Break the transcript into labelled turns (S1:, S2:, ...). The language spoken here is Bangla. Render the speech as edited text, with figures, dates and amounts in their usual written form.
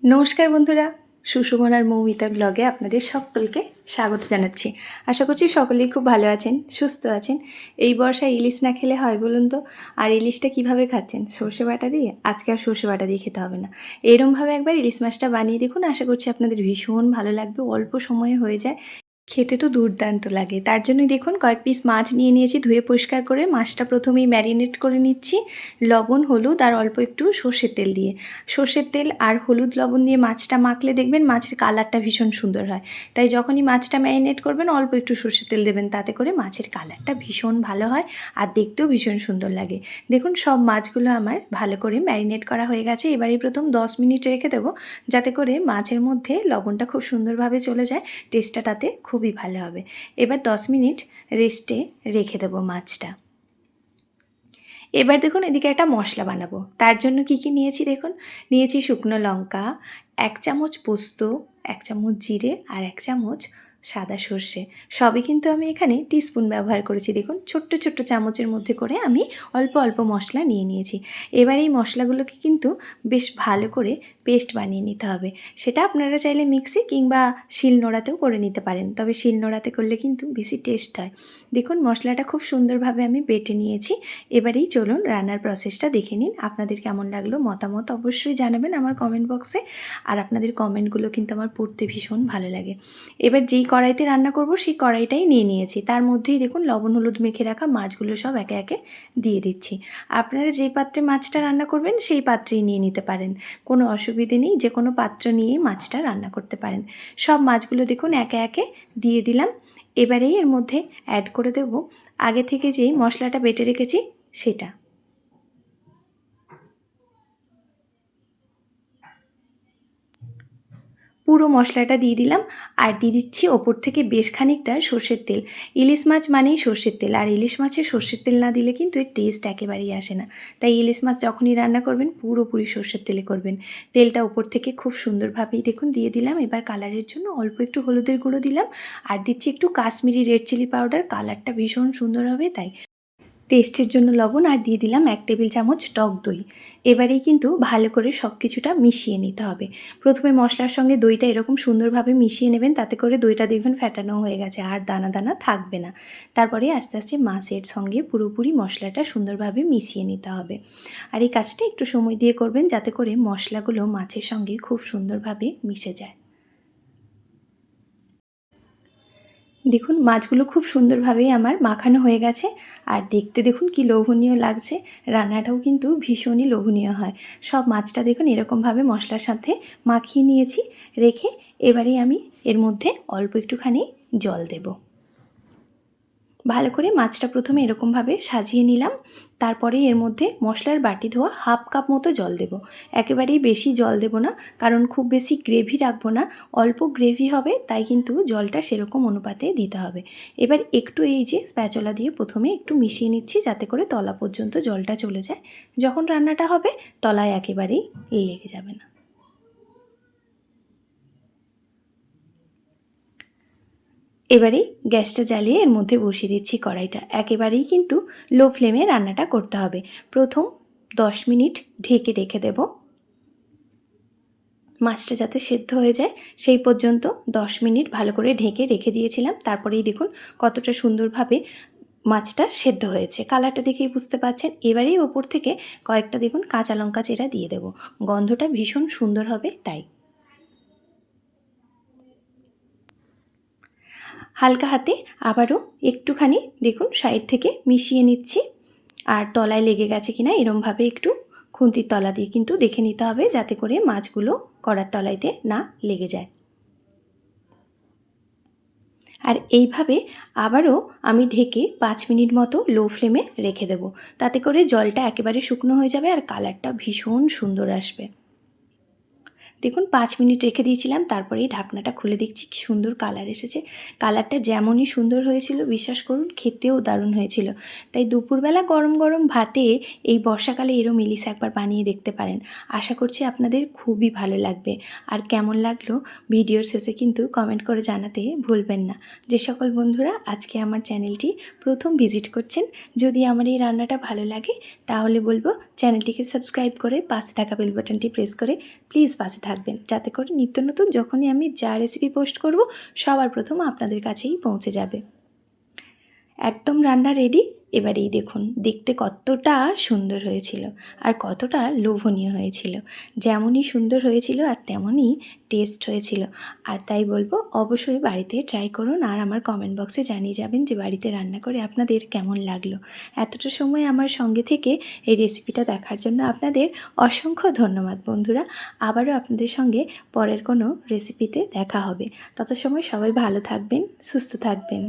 S1: নমস্কার বন্ধুরা, সুষুমনার মৌমিতা ব্লগে আপনাদের সকলকে স্বাগত জানাচ্ছি। আশা করছি সকলেই খুব ভালো আছেন, সুস্থ আছেন। এই বর্ষায় ইলিশ না খেলে হয় বলুন তো? আর ইলিশটা কিভাবে খাচ্ছেন? সর্ষে বাটা দিয়ে? আজকে আর সর্ষে বাটা দিয়ে খেতে হবে না, এরমভাবে একবার ইলিশ মাছটা বানিয়ে দেখুন। আশা করছি আপনাদের ভীষণ ভালো লাগবে, অল্প সময়ে হয়ে যায়, খেতে তো দুর্দান্ত লাগে। তার জন্যই দেখুন কয়েক পিস মাছ নিয়ে নিয়েছি, ধুয়ে পরিষ্কার করে মাছটা প্রথমেই ম্যারিনেট করে নিচ্ছি লবণ, হলুদ আর অল্প একটু সর্ষের তেল দিয়ে। সর্ষের তেল আর হলুদ লবণ দিয়ে মাছটা মাখলে দেখবেন মাছের কালারটা ভীষণ সুন্দর হয়। তাই যখনই মাছটা ম্যারিনেট করবেন অল্প একটু সর্ষের তেল দেবেন, তাতে করে মাছের কালারটা ভীষণ ভালো হয় আর দেখতেও ভীষণ সুন্দর লাগে। দেখুন সব মাছগুলো আমার ভালো করে ম্যারিনেট করা হয়ে গেছে। এবারে প্রথম 10 মিনিট রেখে দেবো, যাতে করে মাছের মধ্যে লবণটা খুব সুন্দরভাবে চলে যায়, টেস্টটা তাতে খুবই ভালো হবে। এবার 10 মিনিট রেস্টে রেখে দেবো মাছটা। এবার দেখুন এদিকে একটা মশলা বানাবো। তার জন্য কি কি নিয়েছি দেখুন, নিয়েছি শুকনো লঙ্কা, 1 চামচ পোস্ত, 1 চামচ জিরে আর 1 চামচ সাদা সর্ষে। সবই কিন্তু আমি এখানে টিস্পুন ব্যবহার করেছি। দেখুন ছোট্ট ছোট্ট চামচের মধ্যে করে আমি অল্প অল্প মশলা নিয়ে নিয়েছি। এবার এই মশলাগুলোকে কিন্তু বেশ ভালো করে পেস্ট বানিয়ে নিতে হবে। সেটা আপনারা চাইলে মিক্সি কিংবা শিলনোড়াতেও করে নিতে পারেন, তবে শিলনোড়াতে করলে কিন্তু বেশি টেস্ট হয়। দেখুন মশলাটা খুব সুন্দরভাবে আমি বেটে নিয়েছি। এবারেই চলুন রান্নার প্রসেসটা দেখে নিন। আপনাদের কেমন লাগলো মতামত অবশ্যই জানাবেন আমার কমেন্ট বক্সে, আর আপনাদের কমেন্টগুলো কিন্তু আমার পড়তে ভীষণ ভালো লাগে। এবার যেই কড়াইতে রান্না করব সেই কড়াইটাই নিয়ে নিয়েছি, তার মধ্যেই দেখুন লবণ হলুদ মেখে রাখা মাছগুলো সব একে একে দিয়ে দিচ্ছি। আপনারা যেই পাত্রে মাছটা রান্না করবেন সেই পাত্রেই নিয়ে নিতে পারেন, কোনো অসুবিধে নেই, যে কোনো পাত্র নিয়েই মাছটা রান্না করতে পারেন। সব মাছগুলো দেখুন একে একে দিয়ে দিলাম। এবারেই এর মধ্যে অ্যাড করে দেব আগে থেকে যেই মশলাটা বেটে রেখেছি সেটা। পুরো মশলাটা দিয়ে দিলাম আর দিয়ে দিচ্ছি ওপর থেকে বেশ খানিকটা সর্ষের তেল। ইলিশ মাছ মানেই সর্ষের তেল, আর ইলিশ মাছে সর্ষের তেল না দিলে কিন্তু এর টেস্ট একেবারেই আসে না। তাই ইলিশ মাছ যখনই রান্না করবেন পুরোপুরি সর্ষের তেলে করবেন। তেলটা ওপর থেকে খুব সুন্দরভাবেই দেখুন দিয়ে দিলাম। এবার কালারের জন্য অল্প একটু হলুদের গুঁড়ো দিলাম আর দিচ্ছি একটু কাশ্মীরি রেড চিলি পাউডার, কালারটা ভীষণ সুন্দর হবে তাই। টেস্টের জন্য লবণ আর দিয়ে দিলাম 1 টেবিল চামচ টক দই। এবারেই কিন্তু ভালো করে সব কিছুটা মিশিয়ে নিতে হবে। প্রথমে মশলার সঙ্গে দইটা এরকম সুন্দরভাবে মিশিয়ে নেবেন, তাতে করে দইটা দেখবেন ফ্যাটানো হয়ে গেছে আর দানা দানা থাকবে না। তারপরে আস্তে আস্তে মাছের সঙ্গে পুরোপুরি মশলাটা সুন্দরভাবে মিশিয়ে নিতে হবে। আর এই কাজটা একটু সময় দিয়ে করবেন, যাতে করে মশলাগুলো মাছের সঙ্গে খুব সুন্দরভাবে মিশে যায়। দেখুন মাছগুলো খুব সুন্দরভাবেই আমার মাখানো হয়ে গেছে, আর দেখতে দেখুন কি লোভনীয় লাগছে। রান্নাটাও কিন্তু ভীষণই লোভনীয় হয়। সব মাছটা দেখুন এরকমভাবে মশলার সাথে মাখিয়ে নিয়েছি রেখে, এবারে আমি এর মধ্যে অল্প একটুখানি জল দেব। ভালো করে মাছটা প্রথমে এরকমভাবে সাজিয়ে নিলাম, তারপরে এর মধ্যে মশলার বাটি ধোয়া 1/2 কাপ মতো জল দেব। একেবারেই বেশি জল দেব না, কারণ খুব বেশি গ্রেভি রাখবো না, অল্প গ্রেভি হবে, তাই কিন্তু জলটা সেরকম অনুপাতে দিতে হবে। এবার একটু এই যে স্প্যাচুলা দিয়ে প্রথমে একটু মিশিয়ে নিচ্ছি, যাতে করে তলা পর্যন্ত জলটা চলে যায়। যখন রান্নাটা হবে তলায় একেবারেই লেগে যাবে না। এবারেই গ্যাসটা জ্বালিয়ে এর মধ্যে বসিয়ে দিচ্ছি কড়াইটা। একেবারেই কিন্তু লো ফ্লেমে রান্নাটা করতে হবে। প্রথম 10 মিনিট ঢেকে রেখে দেব, মাছটা যাতে সেদ্ধ হয়ে যায় সেই পর্যন্ত 10 মিনিট ভালো করে ঢেকে রেখে দিয়েছিলাম। তারপরেই দেখুন কতটা সুন্দরভাবে মাছটা সেদ্ধ হয়েছে, কালারটা দেখেই বুঝতে পারছেন। এবারেই ওপর থেকে কয়েকটা দেখুন কাঁচা লঙ্কা চেরা দিয়ে দেব, গন্ধটা ভীষণ সুন্দর হবে তাই। হালকা হাতে আবারও একটুখানি দেখুন সাইড থেকে মিশিয়ে নিচ্ছি, আর তলায় লেগে গেছে কিনা এরমভাবে একটু খুন্তির তলা দিয়ে কিন্তু দেখে নিতে হবে, যাতে করে মাছগুলো কড়ার তলাইতে না লেগে যায়। আর এইভাবে আবারও আমি ঢেকে 5 মিনিট মতো লো ফ্লেমে রেখে দেব, তাতে করে জলটা একেবারে শুকনো হয়ে যাবে আর কালারটা ভীষণ সুন্দর আসবে। দেখুন 5 মিনিট রেখে দিয়েছিলাম, তারপরেই ঢাকনাটা খুলে দেখছি কি সুন্দর কালার এসেছে। কালারটা যেমনই সুন্দর হয়েছিল বিশ্বাস করুন খেতেও দারুণ হয়েছিল। তাই দুপুরবেলা গরম গরম ভাতে এই বর্ষাকালে এরম ইলিশ একবার বানিয়ে দেখতে পারেন। আশা করছি আপনাদের খুবই ভালো লাগবে। আর কেমন লাগলো ভিডিওর শেষে কিন্তু কমেন্ট করে জানাতে ভুলবেন না। যে সকল বন্ধুরা আজকে আমার চ্যানেলটি প্রথম ভিজিট করছেন, যদি আমার এই রান্নাটা ভালো লাগে তাহলে বলবো চ্যানেলটিকে সাবস্ক্রাইব করে পাশে থাকা বেল বাটনটি প্রেস করে প্লিজ পাশে থাকবেন। থাকবেন, যাতে করে নিত্য নতুন যখনই আমি যা রেসিপি পোস্ট করব সবার প্রথম আপনাদের কাছেই পৌঁছে যাবে। একদম রান্না রেডি। এবারেই দেখুন দেখতে কতটা সুন্দর হয়েছিল আর কতটা লোভনীয় হয়েছিল। যেমনই সুন্দর হয়েছিল আর তেমনই টেস্ট হয়েছিল। আর তাই বলবো অবশ্যই বাড়িতে ট্রাই করুন আর আমার কমেন্ট বক্সে জানিয়ে যাবেন যে বাড়িতে রান্না করে আপনাদের কেমন লাগলো। এতটা সময় আমার সঙ্গে থেকে এই রেসিপিটা দেখার জন্য আপনাদের অসংখ্য ধন্যবাদ বন্ধুরা। আবারও আপনাদের সঙ্গে পরের কোনো রেসিপিতে দেখা হবে। তত সময় সবাই ভালো থাকবেন, সুস্থ থাকবেন।